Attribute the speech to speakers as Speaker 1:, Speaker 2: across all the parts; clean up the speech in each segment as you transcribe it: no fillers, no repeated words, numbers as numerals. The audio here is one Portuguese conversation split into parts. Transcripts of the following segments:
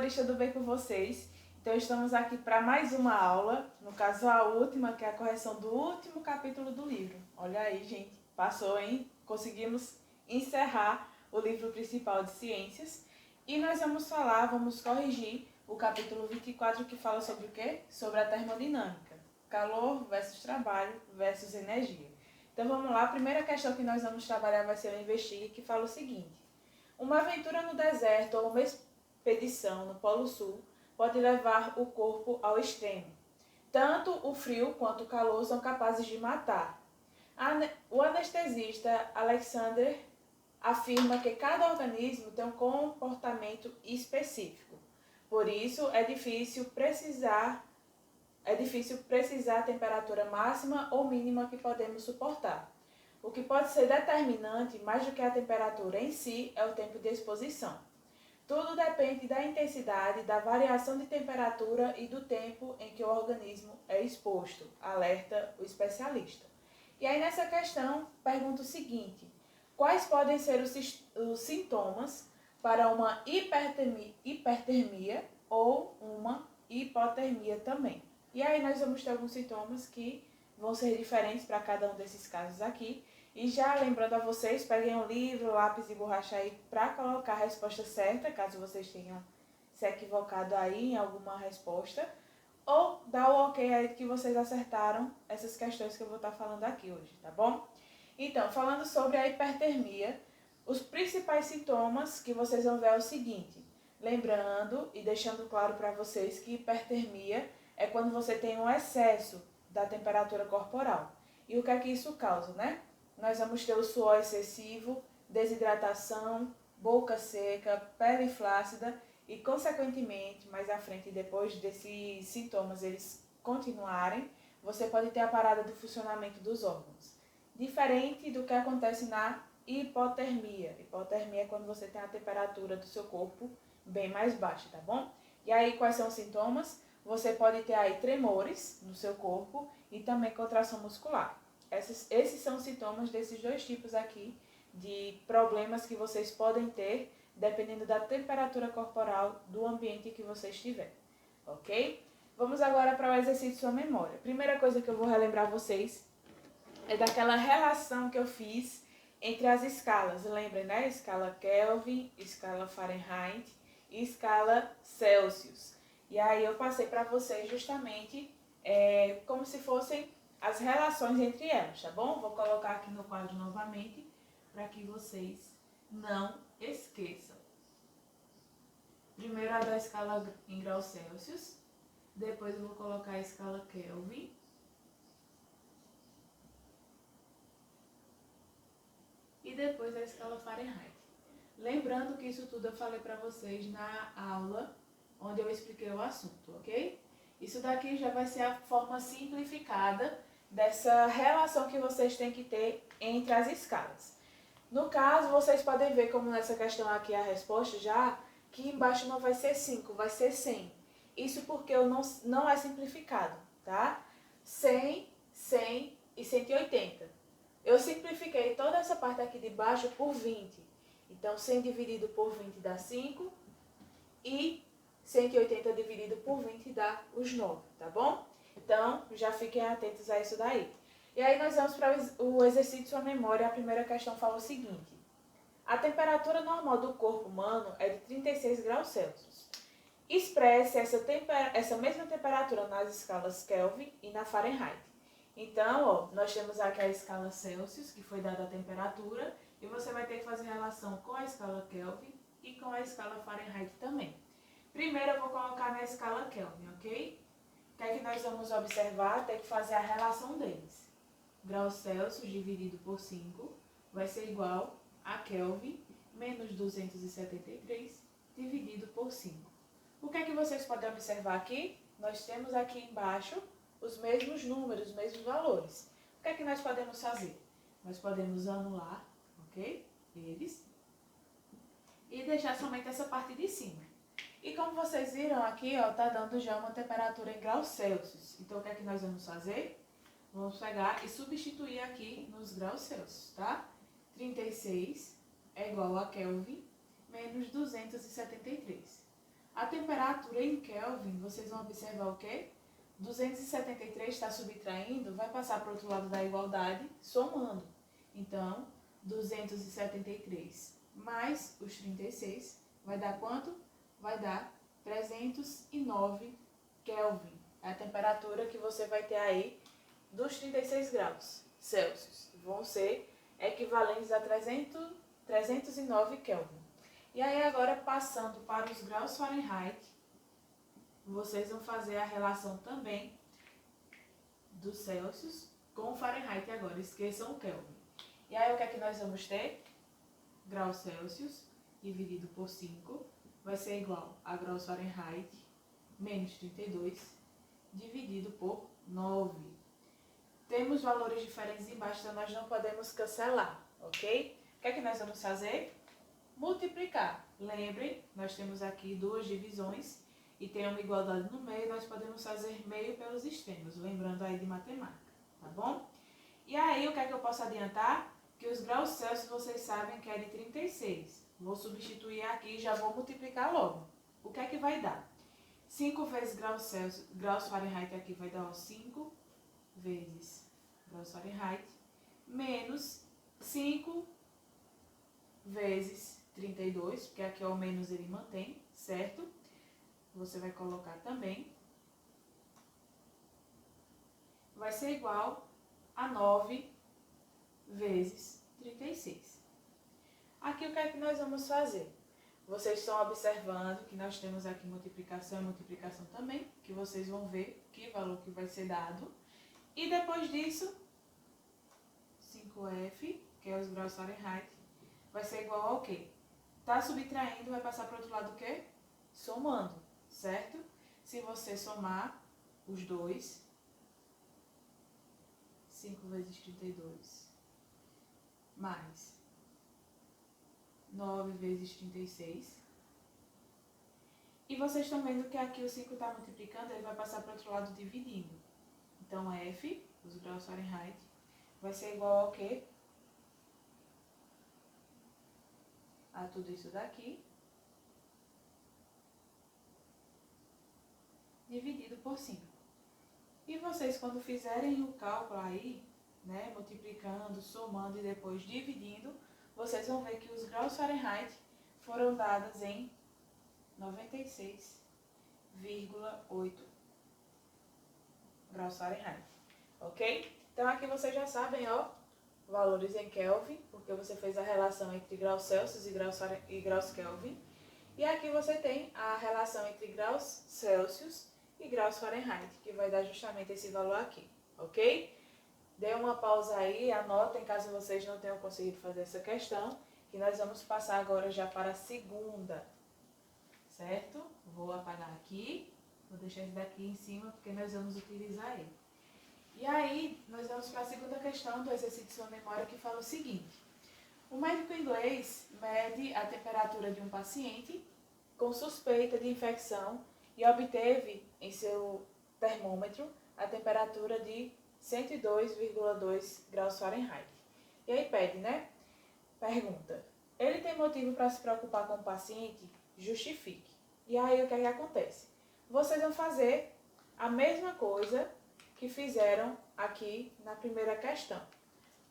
Speaker 1: valores, tudo bem com vocês? Então estamos aqui para mais uma aula, no caso a última, que é a correção do último capítulo do livro. Olha aí, gente, passou, hein? Conseguimos encerrar o livro principal de ciências e nós vamos corrigir o capítulo 24, que fala sobre o quê? Sobre a termodinâmica, calor versus trabalho versus energia. Então vamos lá, a primeira questão que nós vamos trabalhar vai ser o investigue, que fala o seguinte: uma aventura no deserto ou uma expedição no Polo Sul pode levar o corpo ao extremo. Tanto o frio quanto o calor são capazes de matar. O anestesista Alexander afirma que cada organismo tem um comportamento específico. Por isso, é difícil precisar a temperatura máxima ou mínima que podemos suportar. O que pode ser determinante, mais do que a temperatura em si, é o tempo de exposição. Tudo depende da intensidade, da variação de temperatura e do tempo em que o organismo é exposto, alerta o especialista. E aí nessa questão, pergunta o seguinte: quais podem ser os sintomas para uma hipertermia ou uma hipotermia também? E aí nós vamos ter alguns sintomas que vão ser diferentes para cada um desses casos aqui. E já lembrando a vocês, peguem um livro, lápis e borracha aí para colocar a resposta certa, caso vocês tenham se equivocado aí em alguma resposta. Ou dá o ok aí que vocês acertaram essas questões que eu vou estar falando aqui hoje, tá bom? Então, falando sobre a hipertermia, os principais sintomas que vocês vão ver é o seguinte. Lembrando e deixando claro para vocês que hipertermia é quando você tem um excesso da temperatura corporal. E o que é que isso causa, né? Nós vamos ter o suor excessivo, desidratação, boca seca, pele flácida e, consequentemente, mais à frente, depois desses sintomas eles continuarem, você pode ter a parada do funcionamento dos órgãos. Diferente do que acontece na hipotermia. Hipotermia é quando você tem a temperatura do seu corpo bem mais baixa, tá bom? E aí, quais são os sintomas? Você pode ter aí tremores no seu corpo e também contração muscular. Esses são os sintomas desses dois tipos aqui de problemas que vocês podem ter dependendo da temperatura corporal do ambiente que você estiver, ok? Vamos agora para o exercício de sua memória. Primeira coisa que eu vou relembrar vocês é daquela relação que eu fiz entre as escalas. Lembrem, né? Escala Kelvin, escala Fahrenheit e escala Celsius. E aí eu passei para vocês justamente como se fossem as relações entre elas, tá bom? Vou colocar aqui no quadro novamente para que vocês não esqueçam. Primeiro a da escala em graus Celsius, depois eu vou colocar a escala Kelvin, e depois a escala Fahrenheit. Lembrando que isso tudo eu falei para vocês na aula onde eu expliquei o assunto, ok? Isso daqui já vai ser a forma simplificada dessa relação que vocês têm que ter entre as escalas. No caso, vocês podem ver como nessa questão aqui a resposta já, que embaixo não vai ser 5, vai ser 100. Isso porque não é simplificado, tá? 100, 100 e 180. Eu simplifiquei toda essa parte aqui de baixo por 20. Então, 100 dividido por 20 dá 5 e 180 dividido por 20 dá os 9, tá bom? Então, já fiquem atentos a isso daí. E aí nós vamos para o exercício de sua memória. A primeira questão fala o seguinte: a temperatura normal do corpo humano é de 36 graus Celsius. Expresse essa mesma temperatura nas escalas Kelvin e na Fahrenheit. Então, ó, nós temos aqui a escala Celsius, que foi dada a temperatura, e você vai ter que fazer relação com a escala Kelvin e com a escala Fahrenheit também. Primeiro eu vou colocar na escala Kelvin, ok? O que é que nós vamos observar? Tem que fazer a relação deles. Graus Celsius dividido por 5 vai ser igual a Kelvin menos 273 dividido por 5. O que é que vocês podem observar aqui? Nós temos aqui embaixo os mesmos números, os mesmos valores. O que é que nós podemos fazer? Nós podemos anular, ok? Eles. E deixar somente essa parte de cima. E como vocês viram aqui, ó, tá dando já uma temperatura em graus Celsius. Então, o que é que nós vamos fazer? Vamos pegar e substituir aqui nos graus Celsius, tá? 36 é igual a Kelvin menos 273. A temperatura em Kelvin, vocês vão observar o quê? 273 está subtraindo, vai passar para o outro lado da igualdade, somando. Então, 273 mais os 36 vai dar quanto? Vai dar 309 Kelvin. É a temperatura que você vai ter aí dos 36 graus Celsius. Vão ser equivalentes a 309 Kelvin. E aí agora, passando para os graus Fahrenheit, vocês vão fazer a relação também do Celsius com o Fahrenheit agora. Esqueçam o Kelvin. E aí o que é que nós vamos ter? Graus Celsius dividido por 5 vai ser igual a graus Fahrenheit menos 32 dividido por 9. Temos valores diferentes embaixo, então nós não podemos cancelar, ok? O que é que nós vamos fazer? Multiplicar. Lembrem, nós temos aqui duas divisões e tem uma igualdade no meio, nós podemos fazer meio pelos extremos, lembrando aí de matemática, tá bom? E aí, o que é que eu posso adiantar? Que os graus Celsius vocês sabem que é de 36. Vou substituir aqui e já vou multiplicar logo. O que é que vai dar? 5 vezes graus Celsius, graus Fahrenheit aqui vai dar 5 vezes graus Fahrenheit, menos 5 vezes 32, porque aqui o menos ele mantém, certo? Você vai colocar também. Vai ser igual a 9 vezes 36. Aqui o que é que nós vamos fazer? Vocês estão observando que nós temos aqui multiplicação e multiplicação também, que vocês vão ver que valor que vai ser dado. E depois disso, 5F, que é os graus Fahrenheit, vai ser igual ao quê? Tá subtraindo, vai passar para o outro lado o quê? Somando, certo? Se você somar os dois, 5 vezes 32, mais 9 vezes 36. E vocês estão vendo que aqui o 5 está multiplicando, ele vai passar para o outro lado dividindo. Então, F, os graus Fahrenheit, vai ser igual ao quê? A tudo isso daqui, dividido por 5. E vocês, quando fizerem o cálculo aí, né, multiplicando, somando e depois dividindo, vocês vão ver que os graus Fahrenheit foram dados em 96,8 graus Fahrenheit, ok? Então aqui vocês já sabem, ó, valores em Kelvin, porque você fez a relação entre graus Celsius e graus Kelvin. E aqui você tem a relação entre graus Celsius e graus Fahrenheit, que vai dar justamente esse valor aqui, ok? Dê uma pausa aí, anotem caso vocês não tenham conseguido fazer essa questão, que nós vamos passar agora já para a segunda, certo? Vou apagar aqui, vou deixar esse daqui em cima, porque nós vamos utilizar ele. E aí, nós vamos para a segunda questão do exercício de sua memória, que fala o seguinte. O médico inglês mede a temperatura de um paciente com suspeita de infecção e obteve em seu termômetro a temperatura de 102,2 graus Fahrenheit. E aí pede, né? Pergunta. Ele tem motivo para se preocupar com o paciente? Justifique. E aí o que é que acontece? Vocês vão fazer a mesma coisa que fizeram aqui na primeira questão.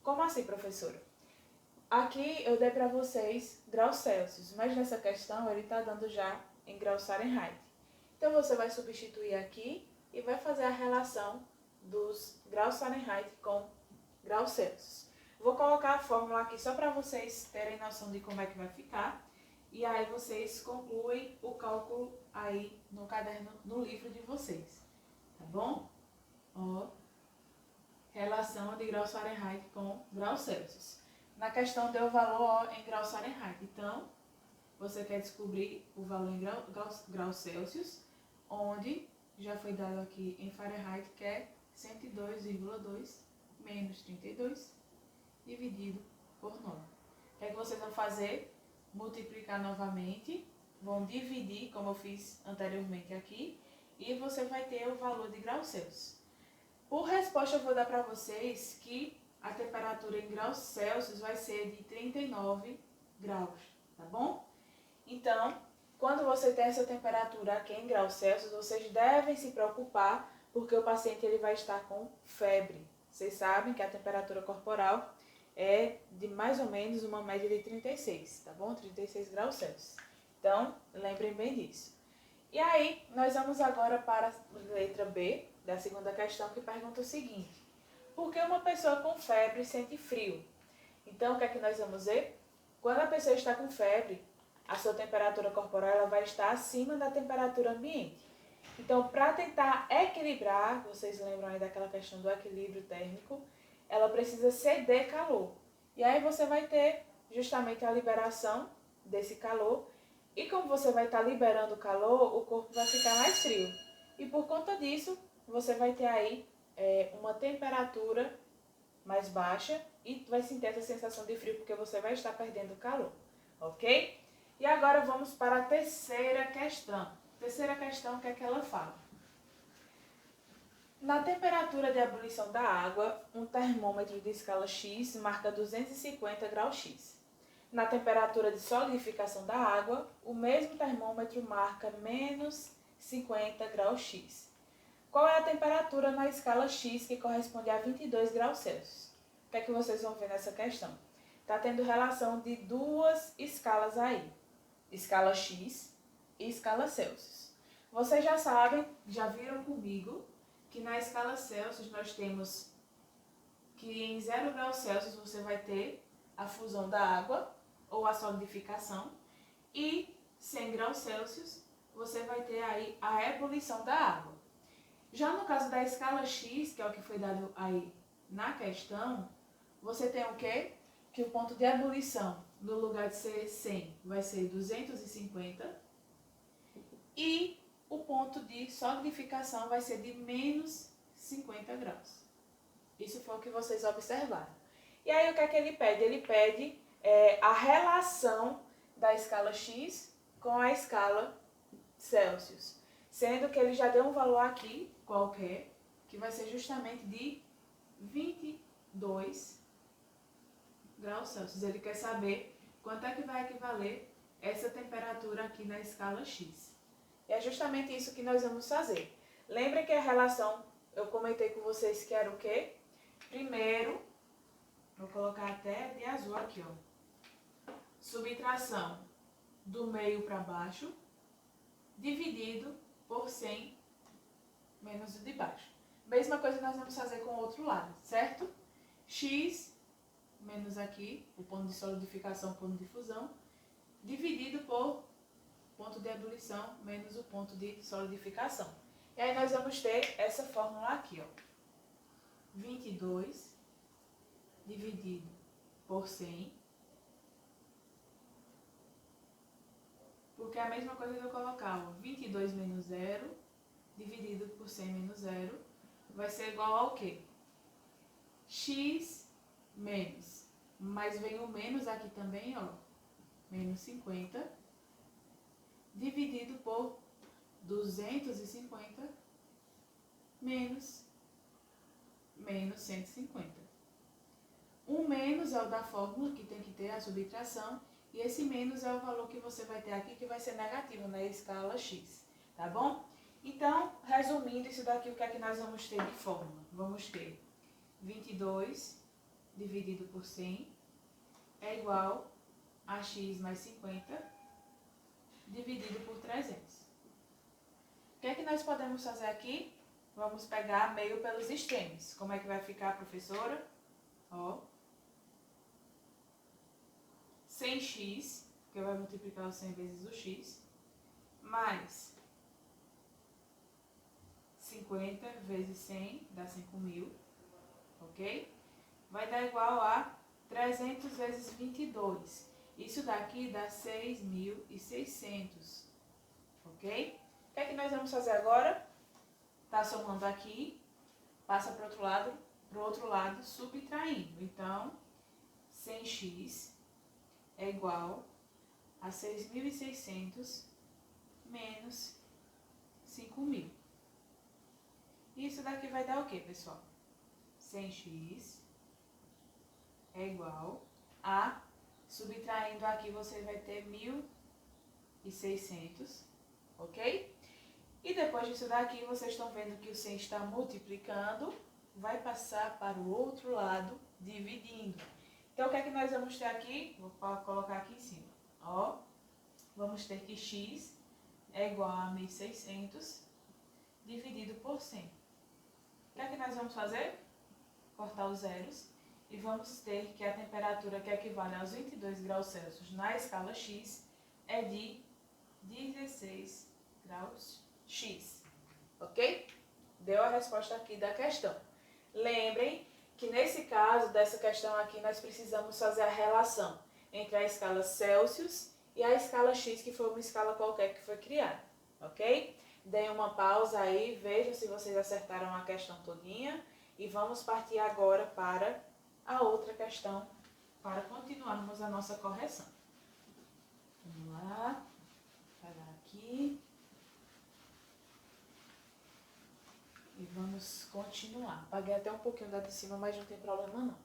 Speaker 1: Como assim, professora? Aqui eu dei para vocês graus Celsius, mas nessa questão ele está dando já em graus Fahrenheit. Então você vai substituir aqui e vai fazer a relação dos graus Fahrenheit com graus Celsius. Vou colocar a fórmula aqui só para vocês terem noção de como é que vai ficar. E aí vocês concluem o cálculo aí no caderno, no livro de vocês. Tá bom? Ó, relação de graus Fahrenheit com graus Celsius. Na questão deu o valor ó, em graus Fahrenheit. Então, você quer descobrir o valor em graus Celsius, onde já foi dado aqui em Fahrenheit, que é 102,2 menos 32 dividido por 9. O que é que vocês vão fazer? Multiplicar novamente, vão dividir, como eu fiz anteriormente aqui, e você vai ter o valor de graus Celsius. Por resposta, eu vou dar para vocês que a temperatura em graus Celsius vai ser de 39 graus, tá bom? Então, quando você tem essa temperatura aqui em graus Celsius, vocês devem se preocupar, porque o paciente ele vai estar com febre. Vocês sabem que a temperatura corporal é de mais ou menos uma média de 36, tá bom? 36 graus Celsius. Então, lembrem bem disso. E aí, nós vamos agora para a letra B, da segunda questão, que pergunta o seguinte: por que uma pessoa com febre sente frio? Então, o que é que nós vamos ver? Quando a pessoa está com febre, a sua temperatura corporal ela vai estar acima da temperatura ambiente. Então, para tentar equilibrar, vocês lembram aí daquela questão do equilíbrio térmico, ela precisa ceder calor. E aí você vai ter justamente a liberação desse calor. E como você vai estar liberando o calor, o corpo vai ficar mais frio. E por conta disso, você vai ter aí uma temperatura mais baixa e vai sentir essa sensação de frio porque você vai estar perdendo calor, ok? E agora vamos para a terceira questão. Terceira questão, o que é que ela fala? Na temperatura de ebulição da água, um termômetro de escala X marca 250 graus X. Na temperatura de solidificação da água, o mesmo termômetro marca menos 50 graus X. Qual é a temperatura na escala X que corresponde a 22 graus Celsius? O que é que vocês vão ver nessa questão? Está tendo relação de duas escalas aí, escala X e escala Celsius. Vocês já sabem, já viram comigo, que na escala Celsius nós temos que em 0 graus Celsius você vai ter a fusão da água ou a solidificação e 100 graus Celsius você vai ter aí a ebulição da água. Já no caso da escala X, que é o que foi dado aí na questão, você tem o quê? Que o ponto de ebulição, no lugar de ser 100, vai ser 250 e o ponto de solidificação vai ser de menos 50 graus. Isso foi o que vocês observaram. E aí o que é que ele pede? Ele pede a relação da escala X com a escala Celsius. Sendo que ele já deu um valor aqui, qualquer, que vai ser justamente de 22 graus Celsius. Ele quer saber quanto é que vai equivaler essa temperatura aqui na escala X. E é justamente isso que nós vamos fazer. Lembra que a relação, eu comentei com vocês que era o quê? Primeiro, vou colocar até de azul aqui, ó. Subtração do meio para baixo, dividido por 100 menos o de baixo. Mesma coisa nós vamos fazer com o outro lado, certo? X menos aqui, o ponto de solidificação, ponto de fusão, dividido por ponto de ebulição menos o ponto de solidificação. E aí nós vamos ter essa fórmula aqui, ó. 22 dividido por 100, porque é a mesma coisa que eu colocar, ó, 22 menos 0 dividido por 100 menos 0 vai ser igual ao quê? X menos, mas vem o menos aqui também, ó, menos 50 dividido por 250 menos 150. O menos é o da fórmula, que tem que ter a subtração, e esse menos é o valor que você vai ter aqui, que vai ser negativo na escala X, tá bom? Então, resumindo isso daqui, o que é que nós vamos ter de fórmula? Vamos ter 22 dividido por 100 é igual a x mais 50 dividido por 300. O que é que nós podemos fazer aqui? Vamos pegar meio pelos extremos. Como é que vai ficar, professora? Ó, 100x, porque vai multiplicar o 100 vezes o x, mais 50 vezes 100 dá 5.000, ok? Vai dar igual a 300 vezes 22. Isso daqui dá 6.600, ok? O que é que nós vamos fazer agora? Tá somando aqui, passa para o outro lado, subtraindo. Então, 100x é igual a 6.600 menos 5.000. Isso daqui vai dar o quê, pessoal? 100x é igual a, subtraindo aqui, você vai ter 100.600, ok? E depois disso daqui, vocês estão vendo que o 100 está multiplicando, vai passar para o outro lado, dividindo. Então, o que é que nós vamos ter aqui? Vou colocar aqui em cima, ó. Vamos ter que x é igual a 1.600 dividido por 100. O que é que nós vamos fazer? Cortar os zeros. E vamos ter que a temperatura que equivale aos 22 graus Celsius na escala X é de 16 graus X. Ok? Deu a resposta aqui da questão. Lembrem que nesse caso dessa questão aqui nós precisamos fazer a relação entre a escala Celsius e a escala X, que foi uma escala qualquer que foi criada. Ok? Deem uma pausa aí, vejam se vocês acertaram a questão todinha. E vamos partir agora para a outra questão, para continuarmos a nossa correção. Vamos lá, pegar aqui. E vamos continuar. Apaguei até um pouquinho da de cima, mas não tem problema não.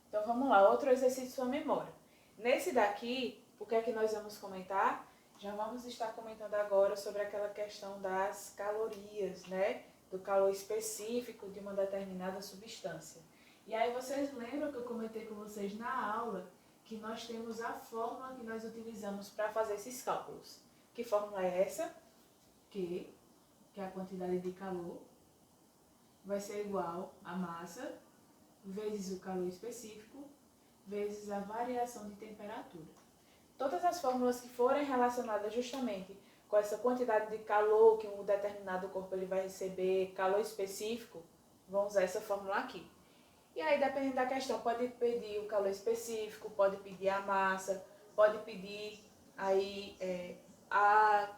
Speaker 1: Então vamos lá, outro exercício sua memória. Nesse daqui, o que é que nós vamos comentar? Já vamos estar comentando agora sobre aquela questão das calorias, né? Do calor específico de uma determinada substância. E aí vocês lembram que eu comentei com vocês na aula que nós temos a fórmula que nós utilizamos para fazer esses cálculos. Que fórmula é essa? Que é a quantidade de calor, vai ser igual a massa vezes o calor específico vezes a variação de temperatura. Todas as fórmulas que forem relacionadas justamente com essa quantidade de calor que um determinado corpo ele vai receber, calor específico, vão usar essa fórmula aqui. E aí, dependendo da questão, pode pedir o calor específico, pode pedir a massa, pode pedir aí a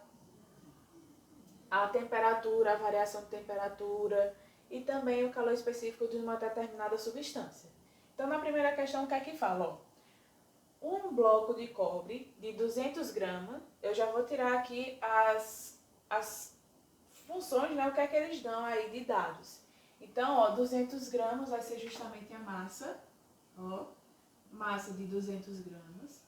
Speaker 1: temperatura, a variação de temperatura e também o calor específico de uma determinada substância. Então, na primeira questão, o que é que fala? Ó, um bloco de cobre de 200 gramas, eu já vou tirar aqui as funções, né, o que é que eles dão aí de dados. Então, ó, 200 gramas vai ser justamente a massa, ó, massa de 200 gramas.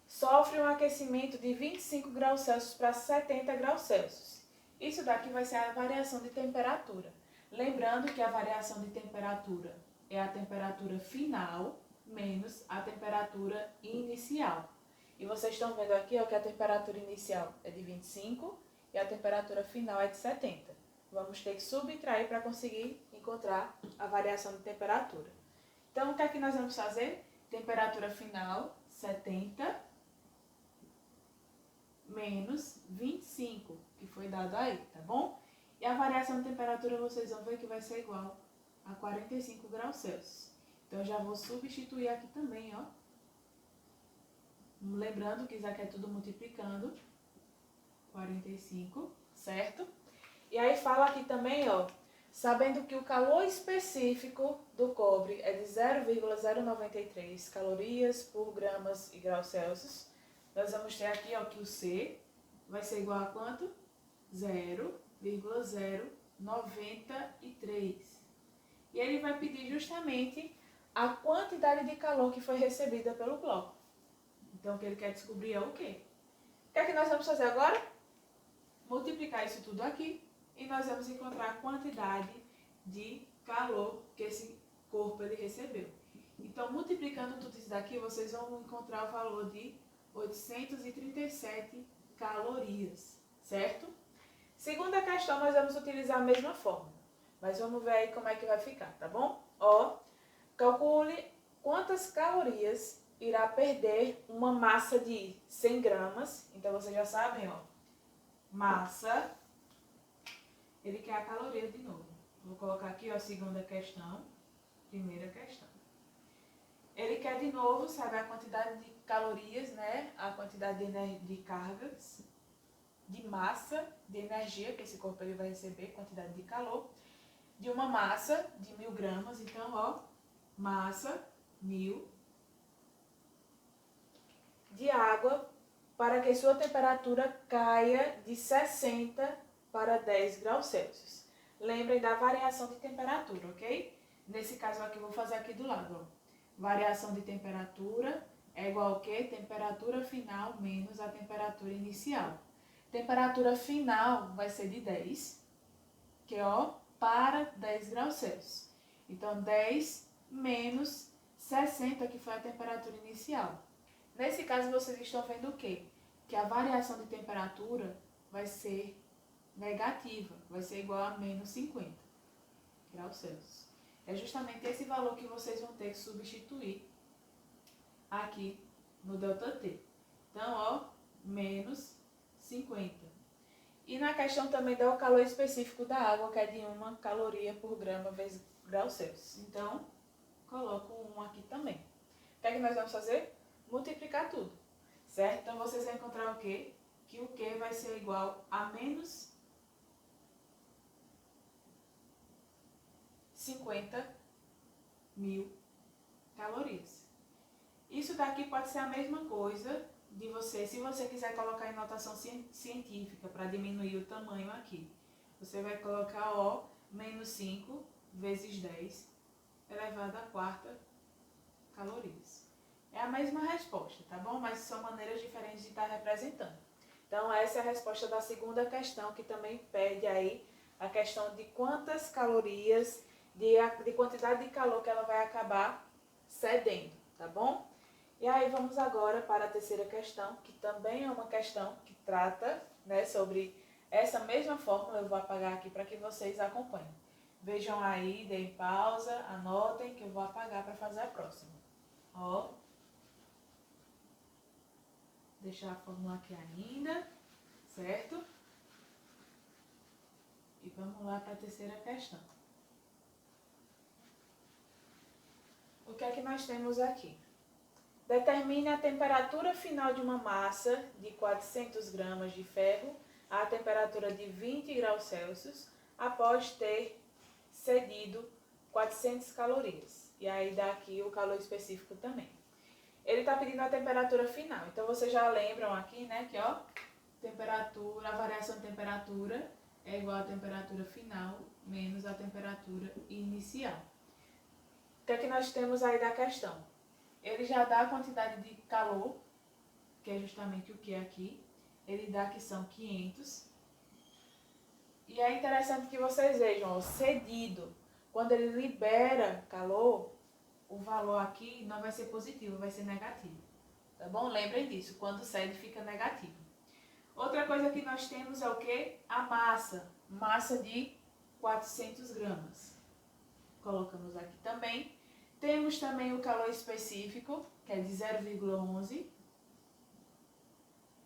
Speaker 1: Sofre um aquecimento de 25 graus Celsius para 70 graus Celsius. Isso daqui vai ser a variação de temperatura. Lembrando que a variação de temperatura é a temperatura final menos a temperatura inicial. E vocês estão vendo aqui ó, que a temperatura inicial é de 25 e a temperatura final é de 70. Vamos ter que subtrair para conseguir encontrar a variação de temperatura. Então, o que é que nós vamos fazer? Temperatura final, 70, menos 25, que foi dado aí, tá bom? E a variação de temperatura, vocês vão ver que vai ser igual a 45 graus Celsius. Então, eu já vou substituir aqui também, ó. Lembrando que isso aqui é tudo multiplicando. 45, certo? E aí fala aqui também, ó, sabendo que o calor específico do cobre é de 0,093 calorias por gramas e graus Celsius, nós vamos ter aqui, ó, que o C vai ser igual a quanto? 0,093. E ele vai pedir justamente a quantidade de calor que foi recebida pelo bloco. Então, o que ele quer descobrir é o quê? O que é que nós vamos fazer agora? Multiplicar isso tudo aqui e nós vamos encontrar a quantidade de calor que esse corpo ele recebeu. Então, multiplicando tudo isso daqui, vocês vão encontrar o valor de 837 calorias, certo? Segunda questão, nós vamos utilizar a mesma fórmula, mas vamos ver aí como é que vai ficar, tá bom? Ó, calcule quantas calorias irá perder uma massa de 100 gramas. Então, vocês já sabem, ó, massa, ele quer a caloria de novo. Vou colocar aqui, ó, segunda questão, primeira questão. Ele quer de novo saber a quantidade de calorias, né? A quantidade de cargas, de massa, de energia que esse corpo ele vai receber, quantidade de calor, de uma massa de 1000 gramas. Então, ó, massa, 1000, de água, para que sua temperatura caia de 60 para 10 graus Celsius. Lembrem da variação de temperatura, ok? Nesse caso aqui, eu vou fazer aqui do lado, ó. Variação de temperatura é igual ao quê? Temperatura final menos a temperatura inicial. Temperatura final vai ser de 10, que é para 10 graus Celsius. Então, 10 menos 60, que foi a temperatura inicial. Nesse caso, vocês estão vendo o quê? Que a variação de temperatura vai ser negativa, vai ser igual a menos 50 graus Celsius. É justamente esse valor que vocês vão ter que substituir aqui no ΔT. Então, menos 50. E na questão também dá o calor específico da água, que é de 1 caloria por grama vezes graus Celsius. Então, coloco 1 aqui também. O que é que nós vamos fazer? Multiplicar tudo, certo? Então, vocês vão encontrar o quê? Que o Q vai ser igual a menos 50.000 calorias. Isso daqui pode ser a mesma coisa de você, se você quiser colocar em notação científica para diminuir o tamanho aqui. Você vai colocar O menos 5 vezes 10 elevado à quarta calorias. É a mesma resposta, tá bom? Mas são maneiras diferentes de estar representando. Então, essa é a resposta da segunda questão, que também pede aí a questão de quantas calorias, de quantidade de calor que ela vai acabar cedendo, tá bom? E aí vamos agora para a terceira questão, que também é uma questão que trata, né, sobre essa mesma fórmula. Eu vou apagar aqui para que vocês acompanhem. Vejam aí, deem pausa, anotem que eu vou apagar para fazer a próxima. Ó. Deixar a fórmula aqui ainda, certo? E vamos lá para a terceira questão. O que é que nós temos aqui? Determine a temperatura final de uma massa de 400 gramas de ferro a temperatura de 20 graus Celsius após ter cedido 400 calorias. E aí dá aqui o calor específico também. Ele está pedindo a temperatura final. Então, vocês já lembram aqui, né, que ó, temperatura, a variação de temperatura é igual à temperatura final menos a temperatura inicial. O que é que nós temos aí da questão? Ele já dá a quantidade de calor, que é justamente o que é aqui. Ele dá que são 500. E é interessante que vocês vejam, ó, cedido. Quando ele libera calor, o valor aqui não vai ser positivo, vai ser negativo. Tá bom? Lembrem disso, quando cede fica negativo. Outra coisa que nós temos é o quê? A massa. Massa de 400 gramas. Colocamos aqui também. Temos também o calor específico, que é de 0,11.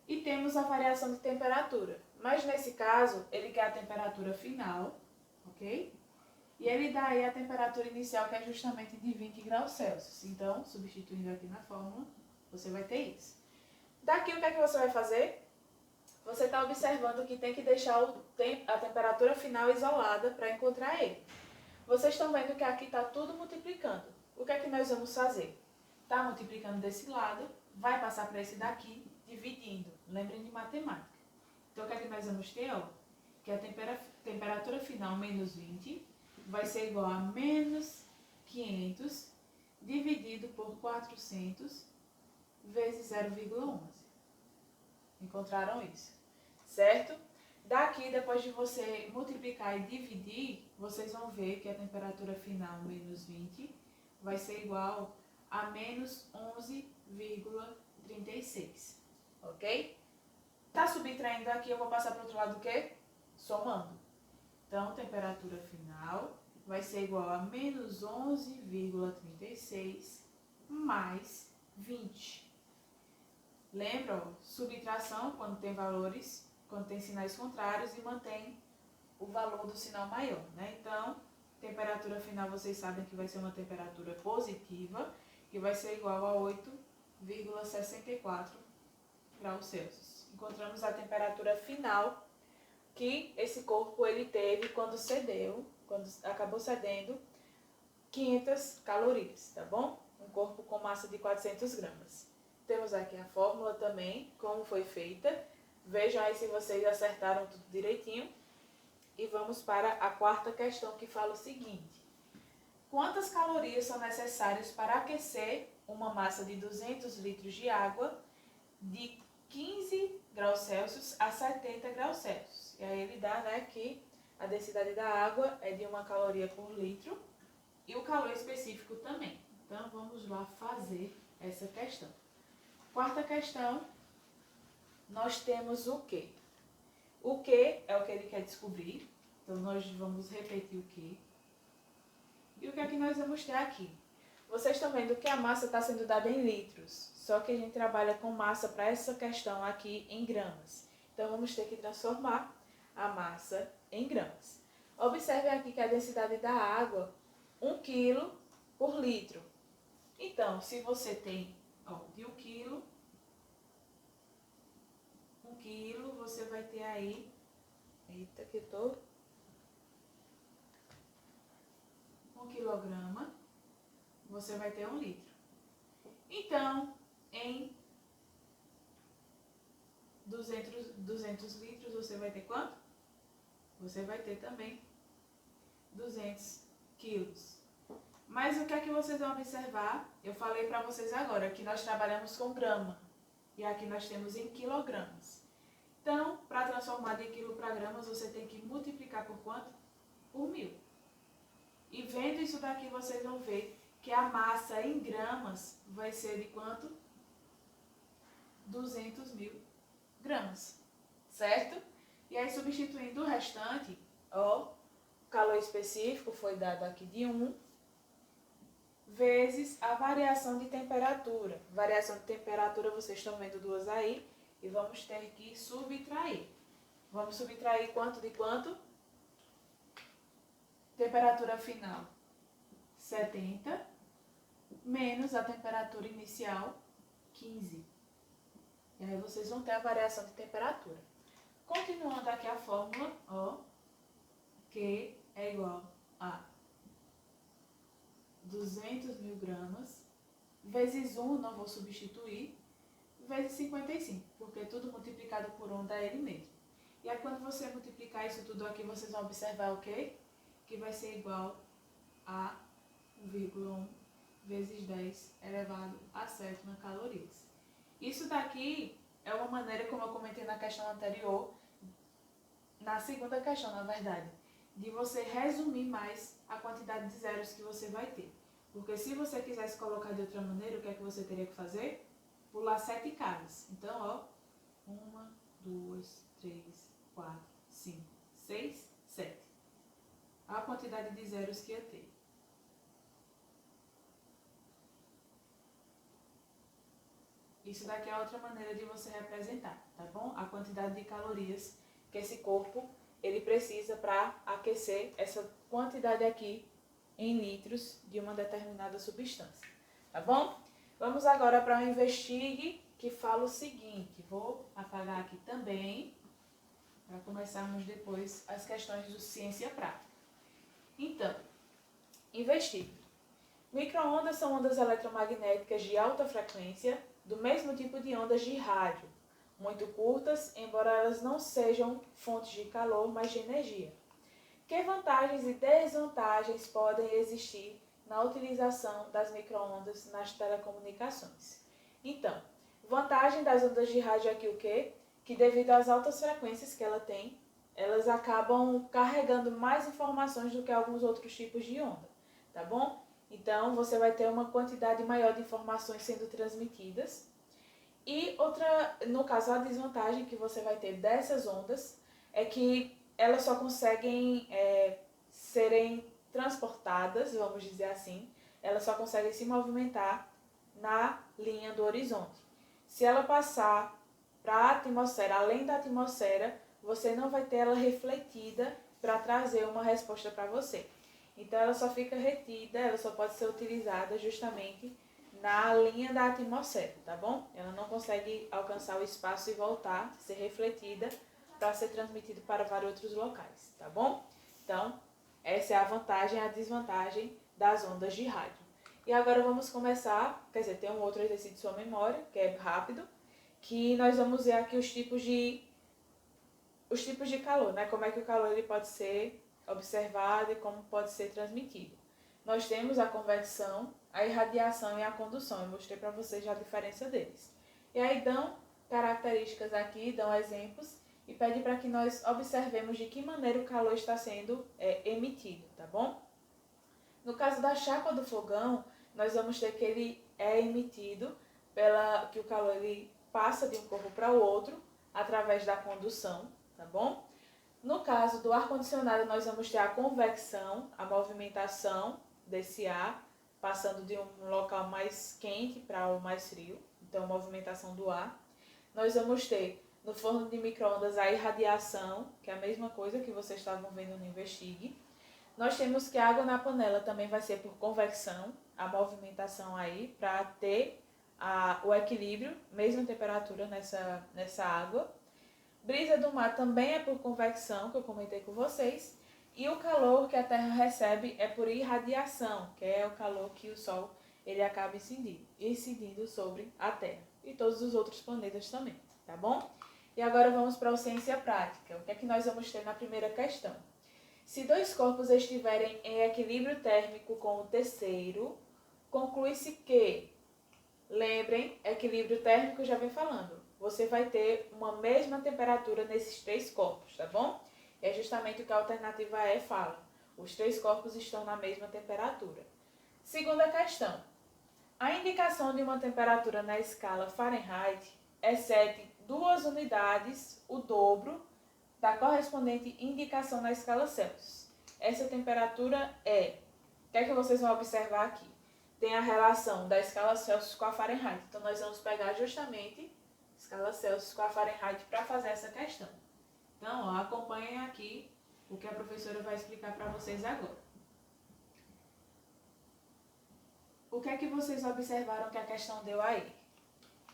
Speaker 1: E temos a variação de temperatura. Mas nesse caso, ele quer a temperatura final, ok? E ele dá aí a temperatura inicial, que é justamente de 20 graus Celsius. Então, substituindo aqui na fórmula, você vai ter isso. Daqui, o que é que você vai fazer? Você está observando que tem que deixar a temperatura final isolada para encontrar ele. Vocês estão vendo que aqui está tudo multiplicando. O que é que nós vamos fazer? Está multiplicando desse lado, vai passar para esse daqui, dividindo. Lembrem de matemática. Então, o que é que nós vamos ter? Ó, que a temperatura final menos 20 vai ser igual a menos 500 dividido por 400 vezes 0,11. Encontraram isso? Certo? Daqui, depois de você multiplicar e dividir, vocês vão ver que a temperatura final menos 20 vai ser igual a menos 11,36. Ok? Tá subtraindo aqui, eu vou passar para o outro lado o quê? Somando. Então, temperatura final vai ser igual a menos 11,36 mais 20. Lembra, ó, subtração quando tem valores, quando tem sinais contrários, e mantém o valor do sinal maior, né? Então, temperatura final vocês sabem que vai ser uma temperatura positiva, que vai ser igual a 8,64 graus Celsius. Encontramos a temperatura final que esse corpo ele teve quando cedeu, quando acabou cedendo 500 calorias, tá bom? Um corpo com massa de 400 gramas. Temos aqui a fórmula também, como foi feita. Vejam aí se vocês acertaram tudo direitinho. E vamos para a quarta questão, que fala o seguinte: quantas calorias são necessárias para aquecer uma massa de 200 litros de água de 15 graus Celsius a 70 graus Celsius. E aí ele dá, né, que a densidade da água é de 1 caloria por litro e o calor específico também. Então, vamos lá fazer essa questão. Quarta questão, nós temos o quê? O que é o que ele quer descobrir. Então, nós vamos repetir o que. E o que é que nós vamos ter aqui? Vocês estão vendo que a massa está sendo dada em litros. Só que a gente trabalha com massa para essa questão aqui em gramas. Então, vamos ter que transformar a massa em gramas. Observem aqui que a densidade da água, 1 kg por litro. Então, se você tem de 1 kg, você vai ter aí... Eita, que eu tô... 1 quilograma, você vai ter 1 litro. Então, em 200 litros, você vai ter quanto? Você vai ter também 200 quilos. Mas o que é que vocês vão observar? Eu falei para vocês agora que nós trabalhamos com grama. E aqui nós temos em quilogramas. Então, para transformar de quilo para gramas, você tem que multiplicar por quanto? Por 1000. E vendo isso daqui, vocês vão ver que a massa em gramas vai ser de quanto? 200.000 gramas, certo? E aí, substituindo o restante, o calor específico foi dado aqui de 1, vezes a variação de temperatura. Variação de temperatura, vocês estão vendo duas aí, e vamos ter que subtrair. Vamos subtrair quanto de quanto? Temperatura final, 70, menos a temperatura inicial, 15. E aí vocês vão ter a variação de temperatura. Continuando aqui a fórmula, ó, Q é igual a 200.000 gramas, vezes 1, não vou substituir, vezes 55, porque tudo multiplicado por 1 dá ele mesmo. E aí quando você multiplicar isso tudo aqui, vocês vão observar o quê? Que vai ser igual a 1,1 vezes 10 elevado a 7 calorias. Isso daqui é uma maneira, como eu comentei na questão anterior, na segunda questão, na verdade, de você resumir mais a quantidade de zeros que você vai ter. Porque se você quisesse colocar de outra maneira, o que é que você teria que fazer? Pular 7 casas. Então, ó, 1, 2, 3, 4, 5, 6, 7. A quantidade de zeros que ia ter. Isso daqui é outra maneira de você representar, tá bom? A quantidade de calorias que esse corpo ele precisa para aquecer essa quantidade aqui em litros de uma determinada substância, tá bom? Vamos agora para o Investigue, que fala o seguinte. Vou apagar aqui também, para começarmos depois as questões do Ciência Prática. Então, Investigue. Micro-ondas são ondas eletromagnéticas de alta frequência, do mesmo tipo de ondas de rádio, muito curtas, embora elas não sejam fontes de calor, mas de energia. Que vantagens e desvantagens podem existir na utilização das micro-ondas nas telecomunicações? Então, vantagem das ondas de rádio aqui o quê? Que devido às altas frequências que ela tem, elas acabam carregando mais informações do que alguns outros tipos de onda, tá bom? Então, você vai ter uma quantidade maior de informações sendo transmitidas. E outra, no caso, a desvantagem que você vai ter dessas ondas é que elas só conseguem serem transportadas, vamos dizer assim, elas só conseguem se movimentar na linha do horizonte. Se ela passar para a atmosfera, além da atmosfera, você não vai ter ela refletida para trazer uma resposta para você. Então, ela só fica retida, ela só pode ser utilizada justamente na linha da atmosfera, tá bom? Ela não consegue alcançar o espaço e voltar, ser refletida para ser transmitido para vários outros locais, tá bom? Então, essa é a vantagem e a desvantagem das ondas de rádio. E agora vamos começar, quer dizer, tem um outro exercício de sua memória, que é rápido, que nós vamos ver aqui os tipos de calor, né? Como é que o calor ele pode ser observado e como pode ser transmitido. nós temos a convecção, a irradiação e a condução. Eu mostrei para vocês já a diferença deles. E aí dão características aqui, dão exemplos e pede para que nós observemos de que maneira o calor está sendo emitido, tá bom? No caso da chapa do fogão, nós vamos ter que ele é emitido que o calor ele passa de um corpo para o outro através da condução, tá bom? No caso do ar-condicionado, nós vamos ter a convecção, a movimentação desse ar, passando de um local mais quente para o mais frio, então a movimentação do ar. Nós vamos ter no forno de micro-ondas a irradiação, que é a mesma coisa que vocês estavam vendo no Investigue. Nós temos que a água na panela também vai ser por convecção, a movimentação aí, para ter o equilíbrio, mesma temperatura nessa água. Brisa do mar também é por convecção, que eu comentei com vocês. E o calor que a Terra recebe é por irradiação, que é o calor que o Sol ele acaba incidindo sobre a Terra. E todos os outros planetas também, tá bom? E agora vamos para a ciência prática. O que é que nós vamos ter na primeira questão? Se dois corpos estiverem em equilíbrio térmico com o terceiro, conclui-se que, lembrem, equilíbrio térmico já vem falando, você vai ter uma mesma temperatura nesses três corpos, tá bom? É justamente o que a alternativa E fala. Os três corpos estão na mesma temperatura. Segunda questão. A indicação de uma temperatura na escala Fahrenheit excede 2 unidades, o dobro, da correspondente indicação na escala Celsius. Essa temperatura o que é que vocês vão observar aqui? Tem a relação da escala Celsius com a Fahrenheit. Então, nós vamos pegar justamente a escala Celsius com a Fahrenheit para fazer essa questão. Então, ó, acompanhem aqui o que a professora vai explicar para vocês agora. O que é que vocês observaram que a questão deu aí?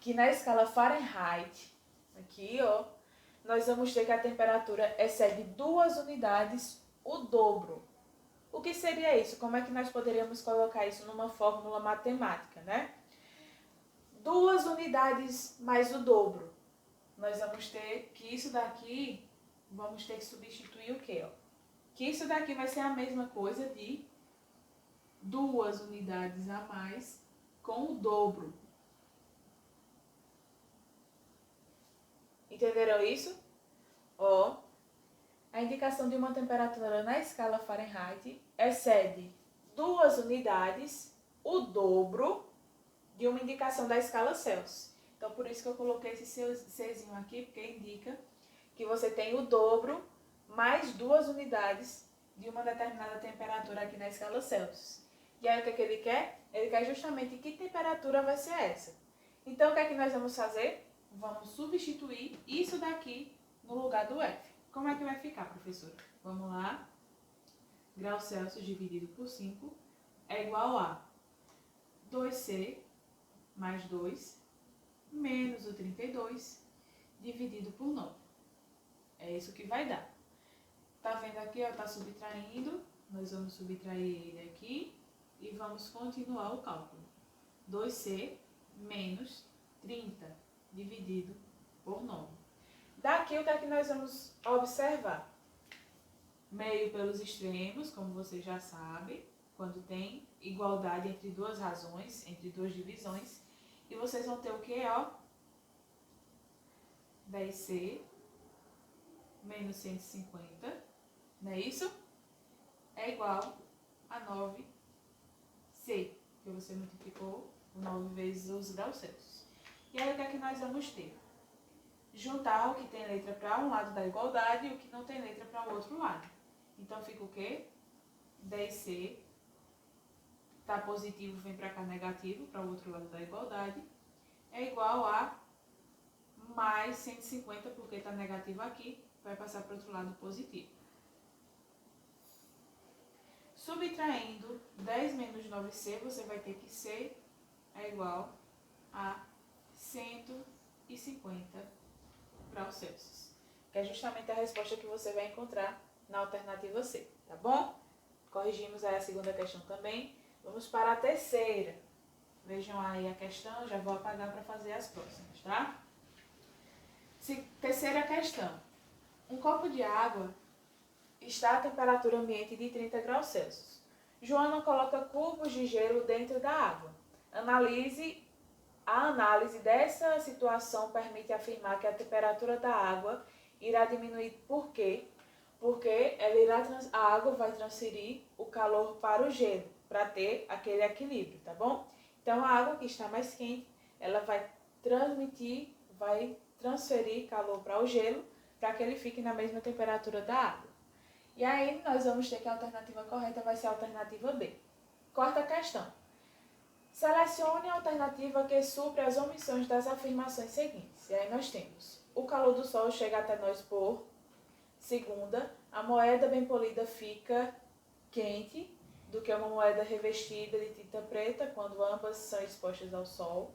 Speaker 1: Que na escala Fahrenheit, aqui, ó, nós vamos ter que a temperatura excede 2 unidades, o dobro. O que seria isso? Como é que nós poderíamos colocar isso numa fórmula matemática, né? 2 unidades mais o dobro. Nós vamos ter que isso daqui, vamos ter que substituir o quê? Ó? Que isso daqui vai ser a mesma coisa de 2 unidades a mais com o dobro. Entenderam isso? Ó, a indicação de uma temperatura na escala Fahrenheit excede 2 unidades, o dobro de uma indicação da escala Celsius. Então, por isso que eu coloquei esse Czinho aqui, porque indica que você tem o dobro mais 2 unidades de uma determinada temperatura aqui na escala Celsius. E aí, o que é que ele quer? Ele quer justamente que temperatura vai ser essa. Então, o que é que nós vamos fazer? Vamos substituir isso daqui no lugar do F. Como é que vai ficar, professora? Vamos lá. Graus Celsius dividido por 5 é igual a 2C mais 2 menos o 32 dividido por 9. É isso que vai dar. Tá vendo aqui, ó, tá subtraindo. Nós vamos subtrair ele aqui e vamos continuar o cálculo. 2C menos 30 dividido por 9. Daqui, o que é que nós vamos observar? Meio pelos extremos, como vocês já sabem, quando tem igualdade entre duas razões, entre duas divisões. E vocês vão ter o que, ó? 10C menos 150, não é isso? É igual a 9C, que você multiplicou 9 vezes os graus Celsius. E aí, o que é que nós vamos ter? Juntar o que tem letra para um lado da igualdade e o que não tem letra para o outro lado. Então, fica o quê? 10C, tá positivo, vem para cá negativo, para o outro lado da igualdade, é igual a mais 150, porque está negativo aqui, vai passar para o outro lado positivo. Subtraindo 10 menos 9C, você vai ter que C é igual a 150 graus Celsius, que é justamente a resposta que você vai encontrar na alternativa C, tá bom? Corrigimos aí a segunda questão também. Vamos para a terceira. Vejam aí a questão, já vou apagar para fazer as próximas, tá? Terceira questão. Um copo de água está a temperatura ambiente de 30 graus Celsius. Joana coloca cubos de gelo dentro da água. A análise dessa situação permite afirmar que a temperatura da água irá diminuir. Por quê? Porque a água vai transferir o calor para o gelo, para ter aquele equilíbrio, tá bom? Então, a água que está mais quente, ela vai transferir calor para o gelo, para que ele fique na mesma temperatura da água. E aí, nós vamos ter que a alternativa correta vai ser a alternativa B. Quarta questão. Selecione a alternativa que supre as omissões das afirmações seguintes. E aí nós temos: o calor do sol chega até nós por. Segunda, a moeda bem polida fica quente do que uma moeda revestida de tinta preta quando ambas são expostas ao sol.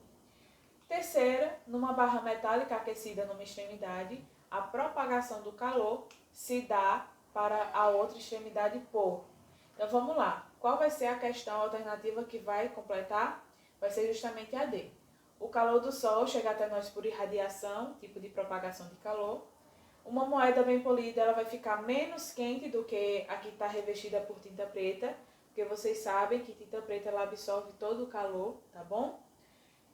Speaker 1: Terceira, numa barra metálica aquecida numa extremidade, a propagação do calor se dá para a outra extremidade por. Então vamos lá. Qual vai ser a questão alternativa que vai completar? Vai ser justamente a D. O calor do sol chega até nós por irradiação, tipo de propagação de calor. Uma moeda bem polida ela vai ficar menos quente do que a que está revestida por tinta preta, porque vocês sabem que tinta preta ela absorve todo o calor, tá bom?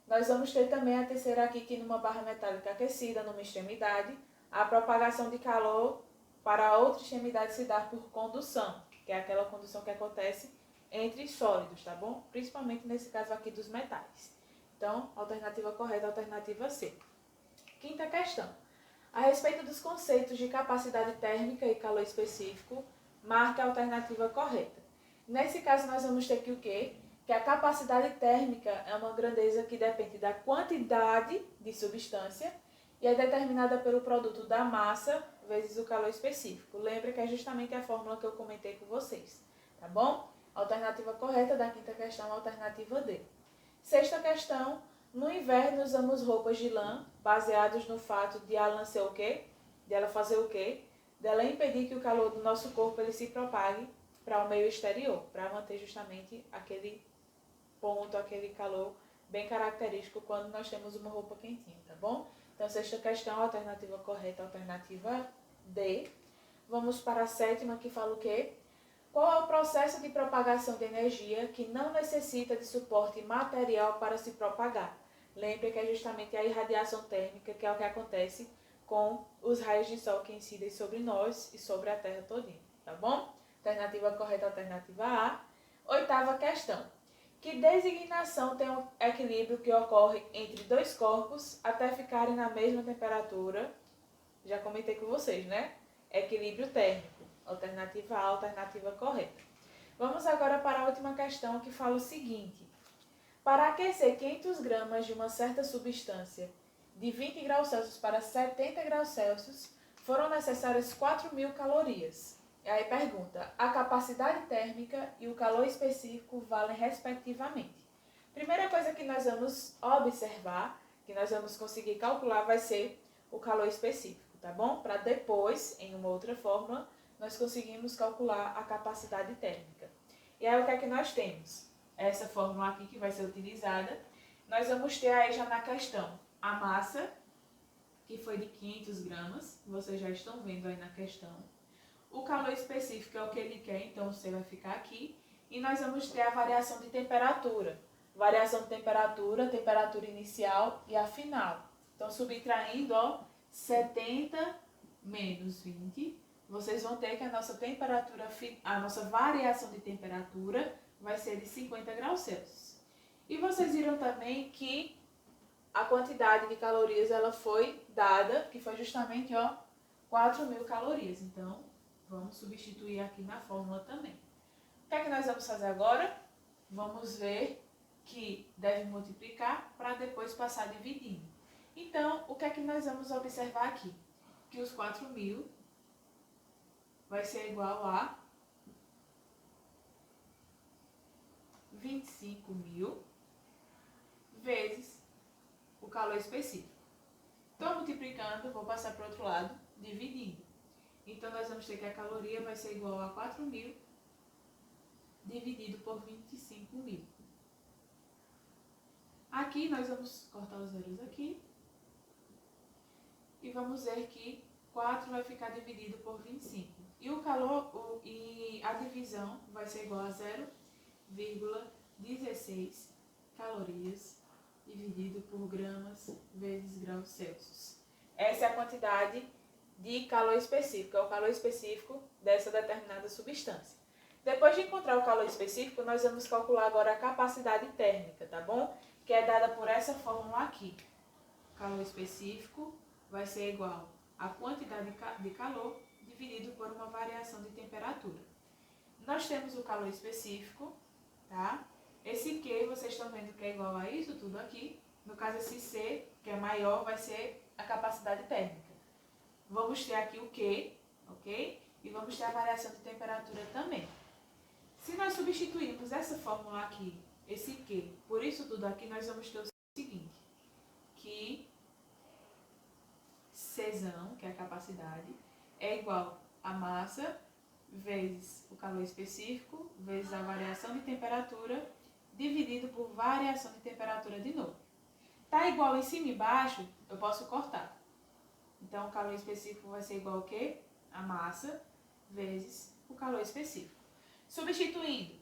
Speaker 1: Nós vamos ter também a terceira aqui, que numa barra metálica aquecida numa extremidade, a propagação de calor para a outra extremidade se dá por condução, que é aquela condução que acontece entre sólidos, tá bom? Principalmente nesse caso aqui dos metais. Então, alternativa correta, alternativa C. Quinta questão. A respeito dos conceitos de capacidade térmica e calor específico, marque a alternativa correta. Nesse caso, nós vamos ter que o quê? Que a capacidade térmica é uma grandeza que depende da quantidade de substância e é determinada pelo produto da massa vezes o calor específico. Lembra que é justamente a fórmula que eu comentei com vocês, tá bom? Alternativa correta da quinta questão, alternativa D. Sexta questão, no inverno usamos roupas de lã, baseados no fato de a lã ser o quê? De ela fazer o quê? Dela impedir que o calor do nosso corpo ele se propague para o meio exterior, para manter justamente aquele ponto, aquele calor bem característico quando nós temos uma roupa quentinha, tá bom? Então, sexta questão, alternativa correta, alternativa D. Vamos para a sétima, que fala o quê? Qual é o processo de propagação de energia que não necessita de suporte material para se propagar? Lembre que é justamente a irradiação térmica, que é o que acontece com os raios de sol que incidem sobre nós e sobre a Terra todinha, tá bom? Alternativa correta, alternativa A. Oitava questão. Que designação tem um equilíbrio que ocorre entre dois corpos até ficarem na mesma temperatura? Já comentei com vocês, né? Equilíbrio térmico. Alternativa A, alternativa correta. Vamos agora para a última questão, que fala o seguinte. Para aquecer 500 gramas de uma certa substância de 20 graus Celsius para 70 graus Celsius, foram necessárias 4.000 calorias. E aí pergunta, a capacidade térmica e o calor específico valem respectivamente. Primeira coisa que nós vamos observar, que nós vamos conseguir calcular, vai ser o calor específico, tá bom? Para depois, em uma outra fórmula, nós conseguimos calcular a capacidade térmica. E aí o que é que nós temos? Essa fórmula aqui que vai ser utilizada. Nós vamos ter aí já na questão a massa, que foi de 500 gramas, vocês já estão vendo aí na questão. O calor específico é o que ele quer, então você vai ficar aqui. E nós vamos ter a variação de temperatura. Variação de temperatura, temperatura inicial e a final. Então, subtraindo, ó, 70 menos 20, vocês vão ter que a nossa temperatura, a nossa variação de temperatura vai ser de 50 graus Celsius. E vocês viram também que a quantidade de calorias ela foi dada, que foi justamente, ó, 4.000 calorias. Então, vamos substituir aqui na fórmula também. O que é que nós vamos fazer agora? Vamos ver que deve multiplicar para depois passar dividindo. Então, o que é que nós vamos observar aqui? Que os 4.000 vai ser igual a 25.000 vezes o calor específico. Estou multiplicando, vou passar para o outro lado, dividindo. Então, nós vamos ter que a caloria vai ser igual a 4.000 dividido por 25.000. Aqui, nós vamos cortar os zeros aqui. E vamos ver que 4 vai ficar dividido por 25. E o calor, e a divisão vai ser igual a 0,25. 0,16 calorias dividido por gramas vezes graus Celsius. Essa é a quantidade de calor específico, é o calor específico dessa determinada substância. Depois de encontrar o calor específico, nós vamos calcular agora a capacidade térmica, tá bom? Que é dada por essa fórmula aqui. Calor específico vai ser igual à quantidade de calor dividido por uma variação de temperatura. Nós temos o calor específico, tá? Esse Q, vocês estão vendo que é igual a isso tudo aqui. No caso, esse C, que é maior, vai ser a capacidade térmica. Vamos ter aqui o Q, ok? E vamos ter a variação de temperatura também. Se nós substituirmos essa fórmula aqui, esse Q, por isso tudo aqui, nós vamos ter o seguinte, que Czão, que é a capacidade, é igual a massa vezes o calor específico, vezes a variação de temperatura, dividido por variação de temperatura de novo. Tá igual em cima e embaixo, eu posso cortar. Então, o calor específico vai ser igual ao quê? A massa vezes o calor específico. Substituindo,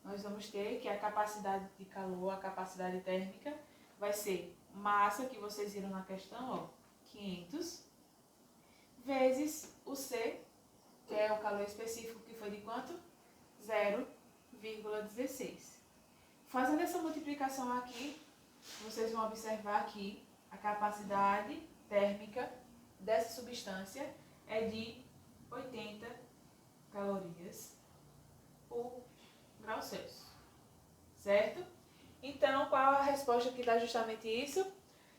Speaker 1: nós vamos ter que a capacidade de calor, a capacidade térmica, vai ser massa, que vocês viram na questão, ó, 500, vezes o C, que é o calor específico, que foi de quanto? 0,16. Fazendo essa multiplicação aqui, vocês vão observar que a capacidade térmica dessa substância é de 80 calorias por grau Celsius, certo? Então, qual a resposta que dá justamente isso?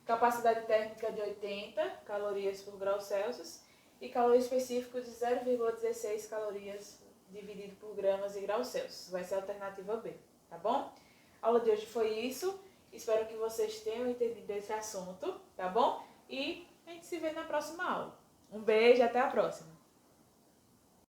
Speaker 1: Capacidade térmica de 80 calorias por grau Celsius e calor específico de 0,16 calorias dividido por gramas e graus Celsius. Vai ser a alternativa B, tá bom? A aula de hoje foi isso. Espero que vocês tenham entendido esse assunto, tá bom? E a gente se vê na próxima aula. Um beijo e até a próxima!